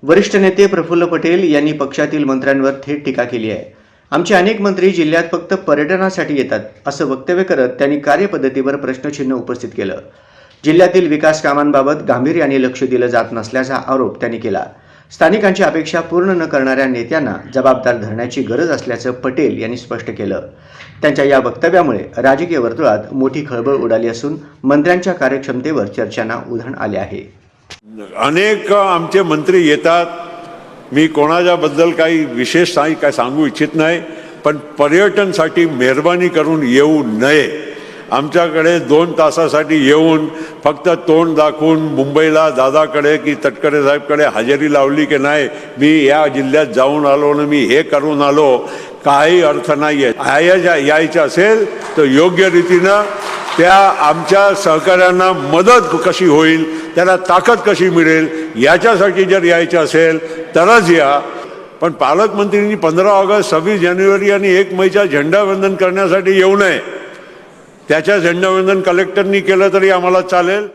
वरिष्ठ नेते प्रफुल्ल पटेल यांनी पक्षातील मंत्र्यांवर थेट टीका केली आहे. आमचे अनेक मंत्री जिल्ह्यात फक्त पर्यटनासाठी येतात असं वक्तव्य करत त्यांनी कार्यपद्धतीवर प्रश्नचिन्ह उपस्थित केलं. जिल्ह्यातील विकास कामांबाबत गांभीर्याने लक्ष दिलं जात नसल्याचा आरोप त्यांनी केला. स्थानिकांची अपेक्षा पूर्ण न करणाऱ्या नेत्यांना जबाबदार धरण्याची गरज असल्याचं पटेल यांनी स्पष्ट केलं. त्यांच्या या वक्तव्यामुळे राजकीय वर्तुळात मोठी खळबळ उडाली असून मंत्र्यांच्या कार्यक्षमतेवर चर्चांना उधाण आले आहे. अनेक आमचे मंत्री येतात. मी कोणाच्याबद्दल काही विशेष काय सांगू इच्छित नाही, पण पर्यटनसाठी मेहरबानी करून येऊ नये. आमच्याकडे 2 तासासाठी येऊन फक्त तोंड दाखवून मुंबईला दादाकडे की तटकरे साहेबकडे हजेरी लावली की नाही मी या जिल्ह्यात जाऊन आलो ना मी हे करून आलो, काही अर्थ नाही आहे. यायचं असेल तर योग्य रीतीनं त्या आमच्या सहकाऱ्यांना मदत कशी होईल, त्याला ताकद कशी मिळेल याच्यासाठी जर यायचं असेल तरच या. पण पालकमंत्र्यांनी 15 ऑगस्ट 26 जानेवारी आणि 1 मेचा झेंडावंदन करण्यासाठी येऊ नये. त्याच्या झेंडावंदन कलेक्टरनी केलं तरी आम्हाला चालेल.